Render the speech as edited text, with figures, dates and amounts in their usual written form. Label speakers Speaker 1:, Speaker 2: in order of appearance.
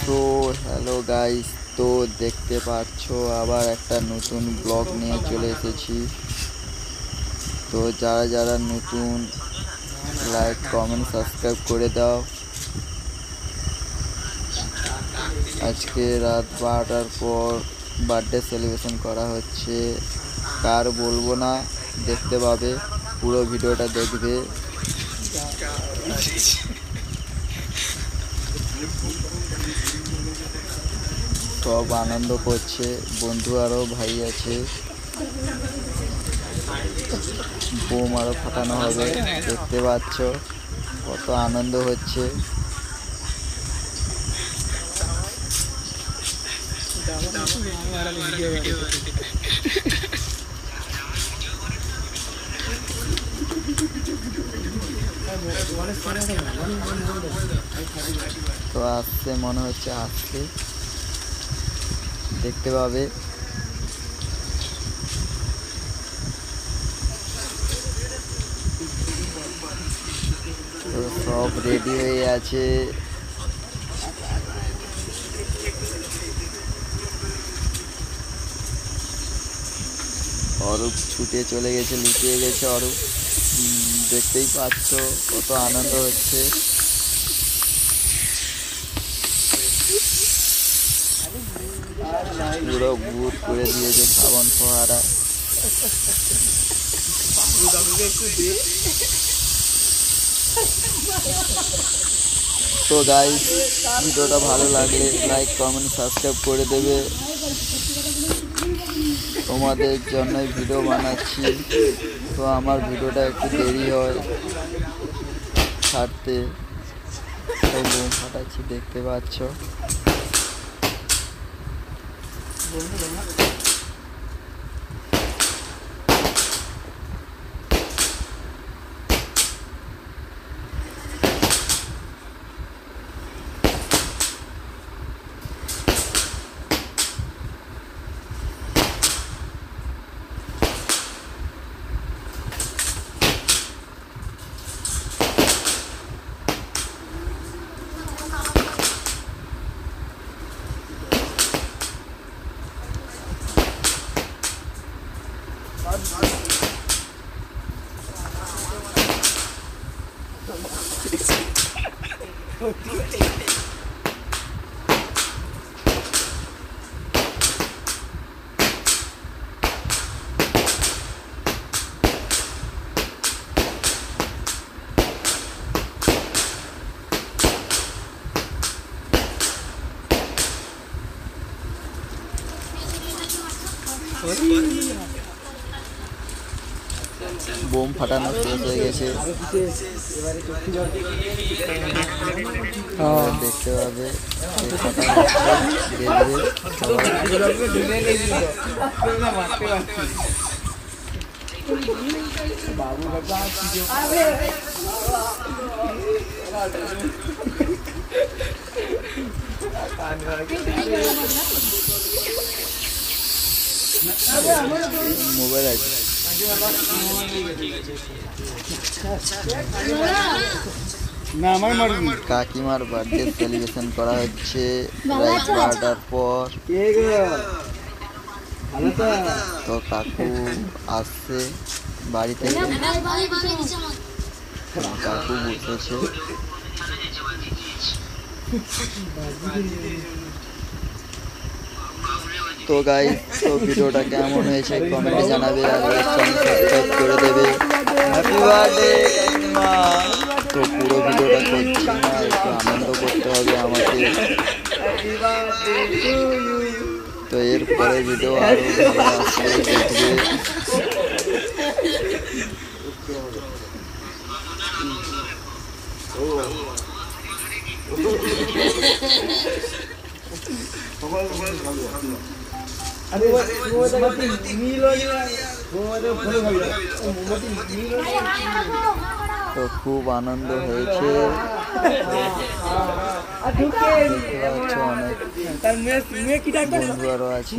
Speaker 1: So hello guys, তো দেখতে পাচ্ছ আবার একটা নতুন ব্লগ নিয়ে চলে এসেছি। তো যারা যারা নতুন লাইক কমেন্ট সাবস্ক্রাইব করে দাও। আজকে রাত 12টার পর বার্থডে সেলিব্রেশন করা হচ্ছে। কার বলবো না, দেখতে পাবে, পুরো ভিডিওটা দেখবে। সব আনন্দ করছে, বন্ধু আরও ভাই আছে, বোম আরও ফাটানো হবে। দেখতে পাচ্ছ কত আনন্দ হচ্ছে। তো আসছে, মনে হচ্ছে আসছে, দেখতে পাবে। তো সব রেডি হয়ে আছে। অরূপ ছুটে চলে গেছে, লুকিয়ে গেছে অরূপ। দেখতেই পাচ্ছ কত আনন্দ হচ্ছে। পুরো ভূত করে দিয়েছে শ্রাবণ ফোয়ারা। তো গাইস, ভিডিওটা ভালো লাগলে লাইক কমেন্ট সাবস্ক্রাইব করে দেবে। তোমাদের জন্যই ভিডিও বানাচ্ছি, তো আমার ভিডিওটা একটু দেরি হয় ছাড়তে। তো বোম ফাটাচ্ছি, দেখতে পাচ্ছ। বোম ফাটানো শেষ হয়ে গেছে, দেখতে পাবে। মোবাইল আছে, কাকিমার বার্থডে সেলিব্রেশন করা হচ্ছে রাত 12টার পর। তো কাকু আসছে বাড়ি থেকে, কাকু বসেছে। তো গাইস, তো ভিডিওটা কেমন হয়েছে কমেন্টে জানাবে, আর সাবস্ক্রাইব করে দেবে। হ্যাপি বার্থডে কাকিমা। তো পুরো ভিডিওটা করছি না, একটু আনন্দ করতে হবে আমাকে। তো এরপরে ভিডিও আরো ভালো আসলে দেখবে। তো খুব আনন্দ হয়েছে, দেখতে পাচ্ছ অনেক বন্ধু আরও আছে।